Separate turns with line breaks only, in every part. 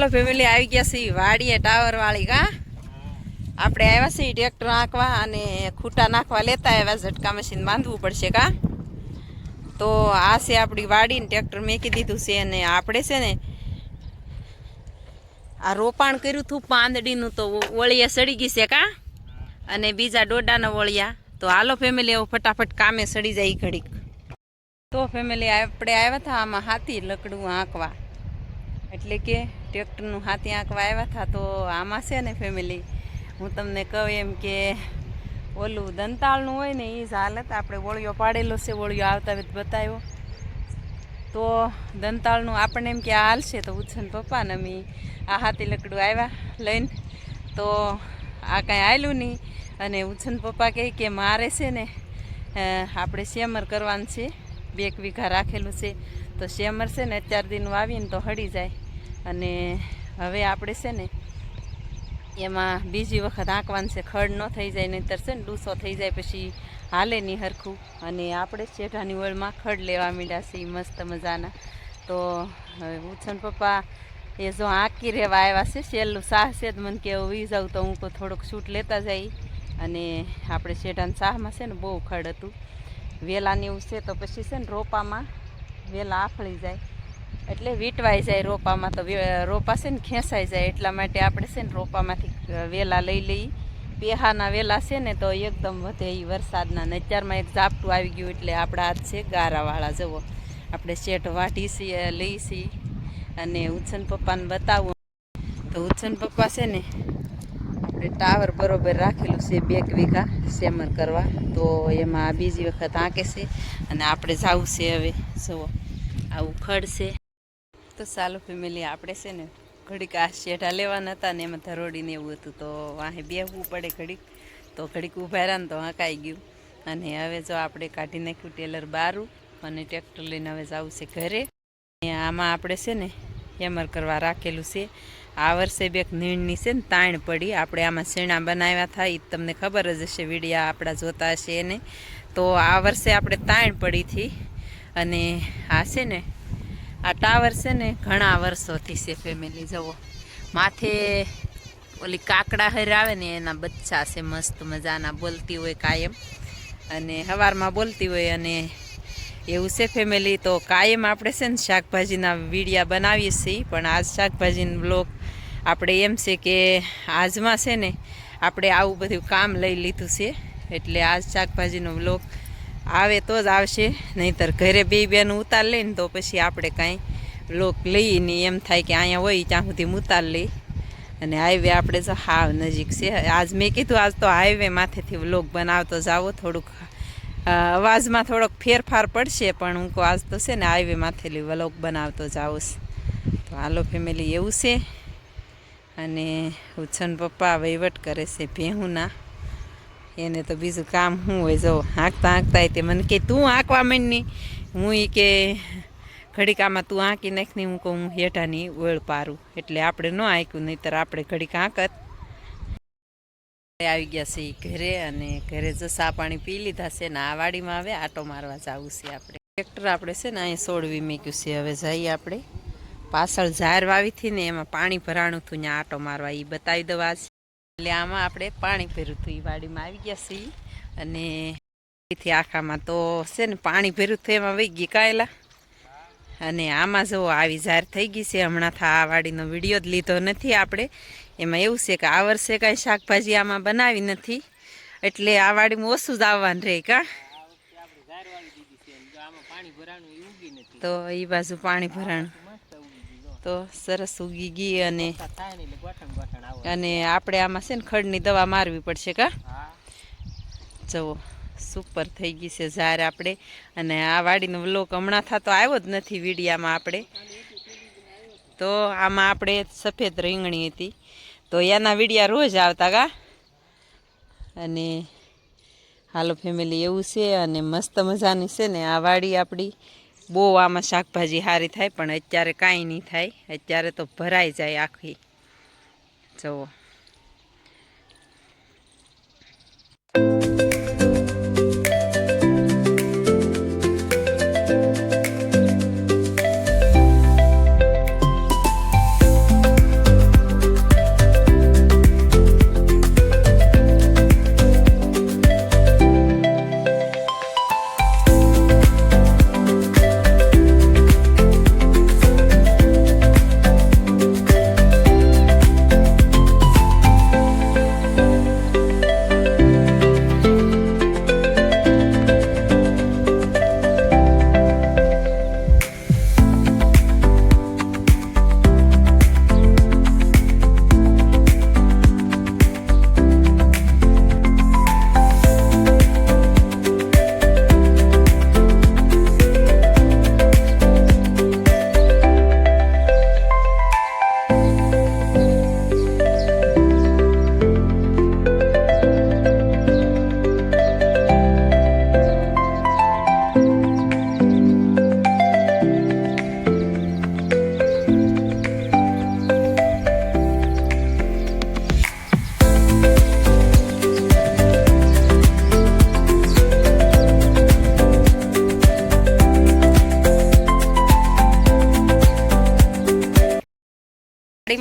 હાલો family આવી ગયા છે વાડીએ ટાવર વાળી કા આપણે આવ્યા છીએ ટ્રેક્ટર નાખવા અને ખૂટા નાખવા લેતા આવ્યા ઝટકા મશીન બાંધવું પડશે કા તો આ છે આપણી વાડીને ટ્રેક્ટર મેકી દીધું છે અને આપણે છે ને આ રોપાણ કર્યું હતું પાંદડીનું તો વળિયા સડી ગઈ છે કા અને બીજા ડોડાના વળિયા તો હાલો ફેમિલી એવું ફટાફટ કામે સડી જાય ઘડીક તો ફેમિલી આપણે આવ્યા હતા આમાં હાથી લકડું આંકવા એટલે કે ટ્રેક્ટરનું હાથી આંકવા આવ્યા હતા તો આમાં છે ને ફેમિલી હું તમને કહું એમ કે ઓલું દંતાળનું હોય ને એ જ હાલત આપણે વળિયો પાડેલો છે વળિયો આવતા વેત બતાવ્યો તો દંતાળનું આપણને એમ કે આ હાલશે તો ઉછન પપ્પાને અમે આ હાથી લકડું આવ્યા લઈને તો આ કાંઈ હાલ્યું નહીં અને ઉછન પપ્પા કહે કે મારે છે ને આપણે શેમર કરવાનું છે 2 વીઘા રાખેલું છે તો શેમર છે ને 4 દિન વાવીને તો હળી જાય અને હવે આપણે છે ને એમાં બીજી વખત આંકવાનું છે ખડ ન થઈ જાય નહીંતર છે ને ડૂસો થઈ જાય પછી હાલે નહીં હરખું અને આપણે શેઢાની વળમાં ખડ લેવા માંડ્યા છે મસ્ત મજાના તો હવે ઉછન પપ્પા એ જો આંકી રહેવા આવ્યા છે સહેલું સાહ છે જ મને કે વી જાઉં તો હું થોડોક શૂટ લેતા જઈ અને આપણે શેઢાના સાહમાં છે ને બહુ ખડ હતું વેલાને એવું છે તો પછી છે ને રોપામાં વેલા આફળી જાય એટલે વીટવાઈ જાય રોપામાં તો રોપા છે ને ખેંચાઈ જાય એટલા માટે આપણે છે ને રોપામાંથી વેલા લઈ લઈ પેહાના વેલા છે ને તો એકદમ વધે એ વરસાદના ને અત્યારમાં એક ઝાપટું આવી ગયું એટલે આપણા હાથ છે ગારાવાળા જવો આપણે શેઠ વાટી છીએ લઈ છીએ અને ઉછન પપ્પાને બતાવું તો ઉછન પપ્પા છે ને આપણે ટાવર બરોબર રાખેલું છે 2 વીઘા શેમર કરવા તો એમાં બીજી વખત આંકે છે અને આપણે જવું છે હવે જુઓ આવું ખડ છે તો ચાલો ફેમિલી આપણે છે ને ઘડીક આ શેઠા લેવાના હતા ને એમાં ધરોડીને એવું હતું તો વાહે બેહવું પડે ઘડીક તો ઘડીક ઊભા રહ્યા ને તો હાંકાઈ ગયું અને હવે જો આપણે કાઢી નાખ્યું ટેલર બારું અને ટ્રેક્ટર લઈને હવે જવું છે ઘરે આમાં આપણે છે ને હેમર કરવા રાખેલું છે આ વર્ષે 2 નીણની છે ને તાણ પડી આપણે આમાં શેણા બનાવ્યા હતા એ તમને ખબર જ હશે વિડીયા આપણા જોતા હશે એને તો આ વર્ષે આપણે તાણ પડી હતી અને આ છે ને આ ટાવર છે ને ઘણા વર્ષોથી છે ફેમિલી જુઓ માથે ઓલી કાકડા હર આવે ને એના બચ્ચા છે મસ્ત મજાના બોલતી હોય કાયમ અને સવારમાં બોલતી હોય અને એવું છે ફેમિલી તો કાયમ આપણે છે ને શાકભાજીના વિડીયા બનાવીએ છીએ પણ આજ શાકભાજીનો બ્લોગ આપણે એમ છે કે આજમાં છે ને આપણે આવું બધું કામ લઈ લીધું છે એટલે આજ શાકભાજીનો બ્લોગ આવે તો જ આવશે નહીંતર ઘરે બેનું ઉતાર લઈને તો પછી આપણે કાંઈ બ્લોગ લઈએ નહીં એમ થાય કે અહીંયા હોય ત્યાં સુધી ઉતાર લઈ અને હાઈવે આપણે જો હાવ નજીક છે આજ મેં કીધું આજ તો હાઈવે માથેથી બ્લોગ બનાવતો જાવો થોડુંક અવાજમાં થોડોક ફેરફાર પડશે પણ હું આજ તો છે ને હાઈવે માથેથી વ્લોગ બનાવતો જાઉં તો હાલો ફેમિલી એવું છે અને ઉછન પપ્પા વહીવટ કરે છે ભેહુંના એને તો બીજું કામ શું હોય જો હાંકતા હાંકતા તે મને કે તું હાંકવા માંડની હું એ કે ઘડીક આમાં તું હાંકી નાખની હું કહું હું હેઠાની ઓળ પારું એટલે આપણે ન હાંક્યું નહીંતર આપણે ઘડીક હાંકત આવી ગયા છે ઘરે અને ઘરે જો સા પાણી પી લીધા છે ને આ વાડીમાં હવે આટો મારવા જવું છે આપણે ટ્રેક્ટર આપણે છે ને અહીંયા છોડવી મૂક્યું છે હવે જઈએ આપણે પાછળ ઝાર વાવી હતી ને એમાં પાણી ભરાણું હતું ત્યાં આટો મારવા એ બતાવી દવા એટલે આમાં આપણે પાણી ભર્યું હતું એ વાડીમાં આવી ગયા છીએ અને એથી આખામાં તો છે ને પાણી ભર્યું હતું એમાં વહી ગઈ કાયલા અને આમાં જો આવી ઝાર થઈ ગઈ છે હમણાં આ વાડીનો વિડીયો જ લીધો નથી આપણે એમાં એવું છે કે આ વર્ષે કાંઈ શાકભાજી આમાં બનાવી નથી એટલે આ વાડીમાં ઓછું જ આવવાનું રહે કા તો એ બાજુ પાણી ભરાણું તો સરસ ઉગી ગઈ અને આપણે આમાં છે ને ખડની દવા મારવી પડશે કા જુઓ સુપર થઈ ગઈ છે ઝાર આપણે અને આ વાડીનો વ્લોગ હમણાં થતો આવ્યો જ નથી વિડીયામાં આપણે તો આમાં આપણે સફેદ રીંગણી હતી તો એના વિડીયા રોજ આવતા કા અને હાલો ફેમિલી એવું છે અને મસ્ત મજાની છે ને આ વાડી આપણી બહુ આમાં શાકભાજી સારી થાય પણ અત્યારે કાંઈ નહીં થાય અત્યારે તો ભરાઈ જાય આખી જુઓ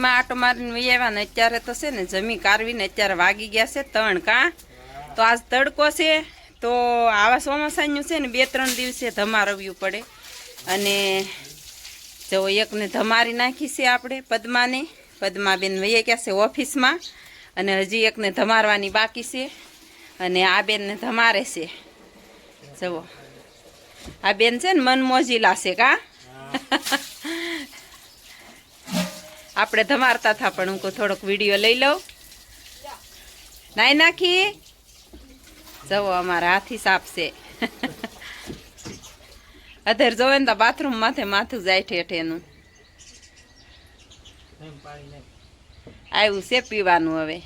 દૂધીમાં આટો મારીને વહી આવ્યા ને અત્યારે તો છે ને જમી કારવીને અત્યારે વાગી ગયા છે 3 કા. તો આજ તડકો છે તો આવા ચોમાસાનું છે ને 2-3 દિવસે ધમારવ્યું પડે. અને જો એકને ધમારી નાખી છે આપણે પદ્માબેન વહી ગયા છે ઓફિસમાં, અને હજી એકને ધમારવાની બાકી છે. અને આ બેનને ધમારે છે. જુઓ આ બેન છે ને મનમોજીલા છે કા. આપણે ધમારતા હતા પણ હું થોડોક વિડીયો લઈ લઉં. નાઈ નાખી. જવો અમારા હાથી સાપ છે. અધેર જોવે ને તો બાથરૂમ માથું જાય ઠેઠેનું. આવ્યું છે પીવાનું હવે.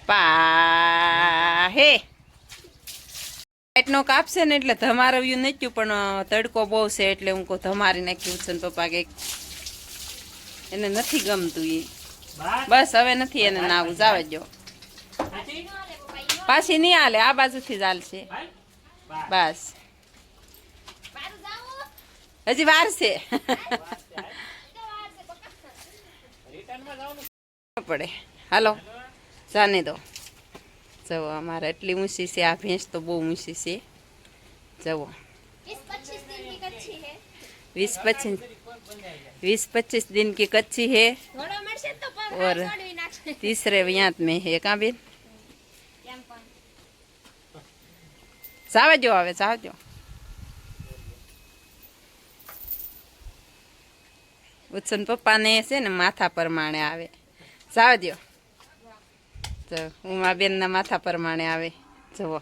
પા હે લાઈટનો કાપશે ને એટલે ધમારવ્યું નથી, પણ તડકો બહુ છે એટલે હું ધમારી નાખ્યું છે. પપ્પા કે એને નથી ગમતું એ. બસ હવે નથી એને નાવું, જાવે જો. પાછી નહીં હાલે, આ બાજુથી જ હાલશે. બસ હજી વાર છે. પડે હાલો જાને દો. જવો અમારે એટલી ઊંચી છે આ ભેંસ, તો બહુ ઊંચી છે. જવો 20-25 दिन की कच्ची है और तीसरे व्यांत में है का बेन. સાવજો હવે સાવજો. ઉત્સન પપ્પાને છે ને માથા પ્રમાણે આવે. સાવજો તો ઉમા બેનના માથા પ્રમાણે આવે. જુઓ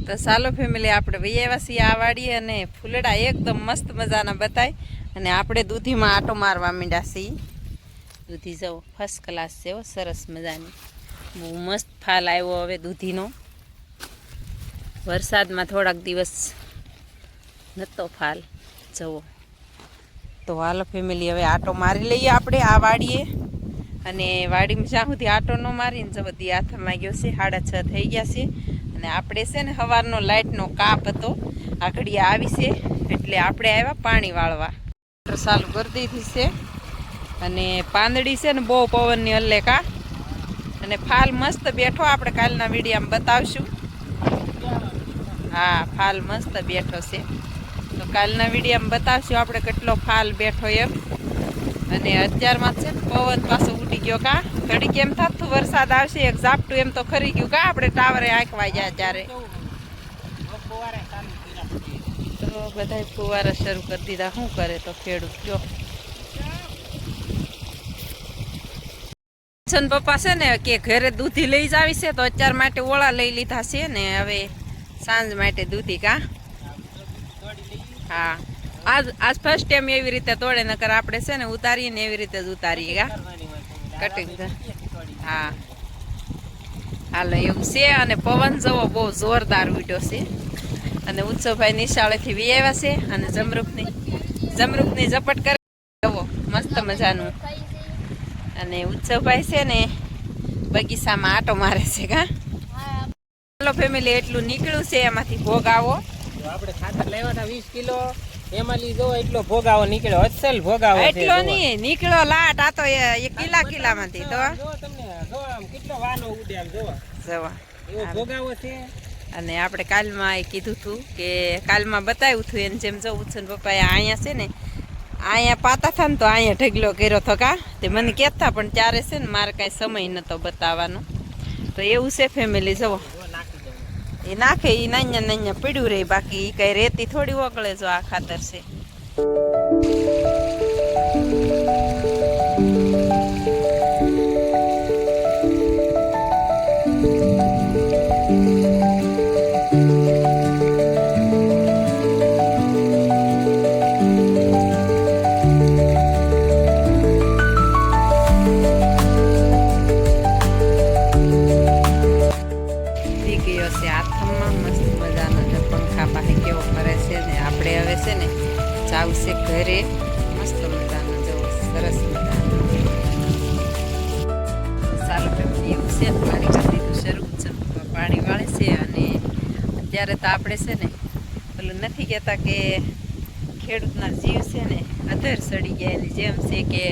તો ચાલો ફેમિલી આપણે વૈયાવા છીએ આ વાડીએ, અને ફૂલડા એકદમ મસ્ત મજાના બતાય. અને આપણે દૂધીમાં આટો મારવા માંડ્યા છીએ. દૂધી જવો ફર્સ્ટ ક્લાસ છે, સરસ મજાની. બહુ મસ્ત ફાલ આવ્યો હવે દૂધીનો. વરસાદમાં થોડાક દિવસ નહોતો ફાલ. જવો તો હાલો ફેમિલી હવે આટો મારી લઈએ આપણે આ વાડીએ. અને વાડીમાં જ્યાં સુધી આટો ન મારીને જવો દી હાથમાં ગયો છે. 6:30 થઈ ગયા છે. અને આપણે છે ને સવારનો લાઇટનો કાપ હતો, આ ઘડીએ આવી છે એટલે આપણે આવ્યા પાણી વાળવા. ચાલુ કરી દીધી છે. અને પાંદડી છે ને બહુ પવનની હલ્લે કા. અને ફાલ મસ્ત બેઠો, આપણે કાલના વિડીયોમાં બતાવશું. હા ફાલ મસ્ત બેઠો છે, તો કાલના વિડીયોમાં બતાવશું આપણે કેટલો ફાલ બેઠો એમ. અને અત્યારમાં છે ને પવન પાછો ઉડી ગયો કા. ઘડી કેમ થતું વરસાદ આવશે, એક ઝાપટું એમ તો ખરી ગયું કા. આપણે ટાવરે આંકવા જાય ત્યારે તો બધા ફુવારા શરૂ કરી દીધા. શું કરે તો ખેડૂત કયો. પપ્પા છે ને કે ઘરે દૂધી લઈ જ આવી છે, તો અત્યાર માટે ઓળા લઈ લીધા છે ને હવે સાંજ માટે દૂધી કા. હા આજ ફર્સ્ટ ટાઈમ એવી રીતે તોડે, નકર આપણે છે ને ઉતારીએ ને એવી રીતે જ ઉતારીએ કા કટિંગ. હા હાલો એવું છે. અને પવન જવો બહુ જોરદાર ઉડ્યો છે. અને ઉત્સવભાઈ નિશાળેથી વી આવ્યા છે, અને જમરૂખની ઝપટ કરે જવો મસ્ત મજાનું. અને ઉત્સવભાઈ છે ને બગીચામાં આટો મારે છે કા. ચાલો ફેમિલી એટલું નીકળ્યું છે, એમાંથી ભોગ આવો.
આપણે ખાતર લેવા હતા 20 કિલો, એમાં લીધો એટલો ભોગાવો નીકળ્યો. અસલ ભોગાવો
એટલો નહીં નીકળ્યો લાટ. આ તો એ કિલ્લામાંથી તો
જો તમને જો આમ કેટલો વાનો ઉડે આમ જોવા
જવા
એવો ભોગાવો છે.
અને આપણે કાલમાં કીધું હતું કે કાલમાં બતાવ્યું હતું એને જેમ જો ઉત્સન પપ્પાએ અહીંયા છે ને અહીંયા પાતા હતા ને તો અહીંયા ઢગલો કર્યો હતો કા. તે મને કહેતા પણ ત્યારે છે ને મારે કાંઈ સમય નહોતો બતાવવાનો. તો એવું છે ફેમિલી. જવો એ નાખે એ નાન્યા પીડ્યું રહે, બાકી એ કઈ રેતી થોડી ઓગળે. જો આ ખાતર છે. આવશે ઘરે મસ્ત મજાનો જવો સરસ મજાનો. ચાલો ફેમિલી એવું છે ને પાણી કરી દીધું શરૂ છે, પાણી વાળે છે. અને અત્યારે તો આપણે છે ને પેલું નથી કહેતા કે ખેડૂતના જીવ છે ને અધર સડી ગયા એની જેમ છે કે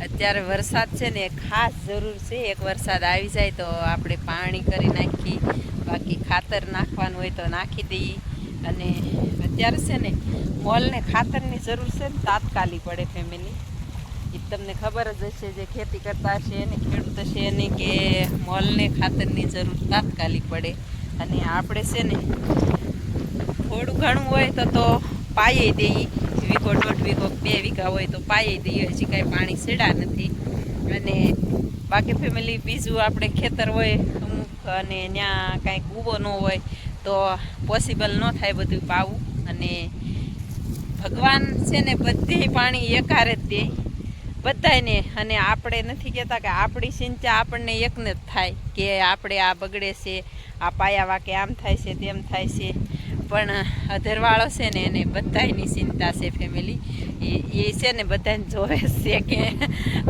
અત્યારે વરસાદ છે ને ખાસ જરૂર છે. એક વરસાદ આવી જાય તો આપણે પાણી કરી નાખી, બાકી ખાતર નાખવાનું હોય તો નાખી દઈએ. અને અત્યારે છે ને મોલને ખાતરની જરૂર છે ને તાત્કાલિક પડે ફેમિલી. એ તમને ખબર જ હશે, જે ખેતી કરતા હશે એને, ખેડૂત હશે એને, કે મોલને ખાતરની જરૂર તાત્કાલિક પડે. અને આપણે છે ને થોડું ઘણું હોય તો પાયે દઈએ, વીઘો 1.5 વીઘો 2 વીઘા હોય તો પાયે દઈએ. હજી કાંઈ પાણી સેડા નથી. અને બાકી ફેમિલી બીજું આપણે ખેતર હોય અમુક અને ત્યાં કાંઈક ઊભો ન હોય તો પોસિબલ ન થાય બધું પાવું. અને ભગવાન છે ને બધે પાણી એકારે જ દે બધાને. અને આપણે નથી કહેતા કે આપણી ચિંતા આપણને એકને જ થાય કે આપણે આ બગડે છે, આ પાયા વાકે આમ થાય છે, તેમ થાય છે. પણ અધરવાળો છે ને એને બધાની ચિંતા છે ફેમિલી. એ છે ને બધાને જોવે છે કે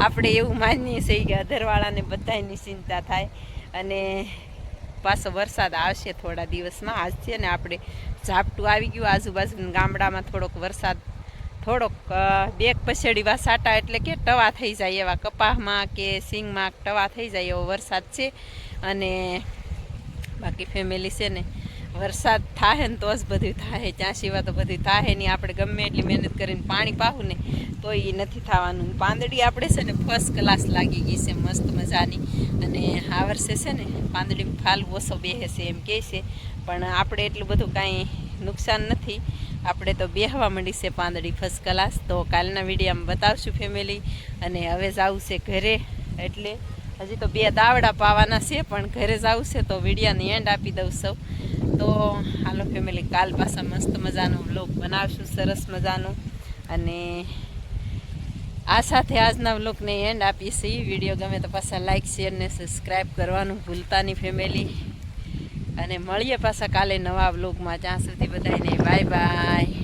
આપણે એવું માનીએ છીએ કે અધરવાળાને બધાની ચિંતા થાય. અને પાછો વરસાદ આવશે થોડા દિવસમાં. આજ છે ને આપણે ઝાપટું આવી ગયું આજુબાજુના ગામડામાં, થોડોક વરસાદ, થોડોક 2 પછેડીવા સાટા એટલે કે ટવા થઈ જાય એવા, કપાસમાં કે સિંગમાં ટવા થઈ જાય એવો વરસાદ છે. અને બાકી ફેમિલી છે ને વરસાદ થાય ને તો જ બધું થાય, ત્યાં સિવાય તો બધું થાય નહીં. આપણે ગમે એટલી મહેનત કરીને પાણી પાવું ને તો એ નથી થવાનું. પાંદડી આપણે છે ને ફર્સ્ટ ક્લાસ લાગી ગઈ છે, મસ્ત મજાની. અને આ વર્ષે છે ને પાંદડીમાં ફાલ ઓછો બેસે છે એમ કહે છે, પણ આપણે એટલું બધું કાંઈ નુકસાન નથી. આપણે તો બેહવા માંડી છે પાંદડી ફર્સ્ટ ક્લાસ. તો કાલના વિડીયોમાં બતાવશું ફેમિલી. અને હવે જવું છે ઘરે, એટલે હજી તો 2 દાવડા પાવાના છે, પણ ઘરે જવું છે તો વિડીયોની એન્ડ આપી દઉં સૌ. તો હાલો ફેમિલી, કાલ પાછા મસ્ત મજાનો વ્લોગ બનાવશું, સરસ મજાનો. અને આ સાથે આજના વ્લોગને એન્ડ આપીએ છીએ. વિડીયો ગમે તો પાછા લાઇક, શેર ને સબસ્ક્રાઈબ કરવાનું ભૂલતા નહીં ફેમિલી. અને મળીએ પાછા કાલે નવા વ્લોગમાં. ત્યાં સુધી બધાને બાય બાય.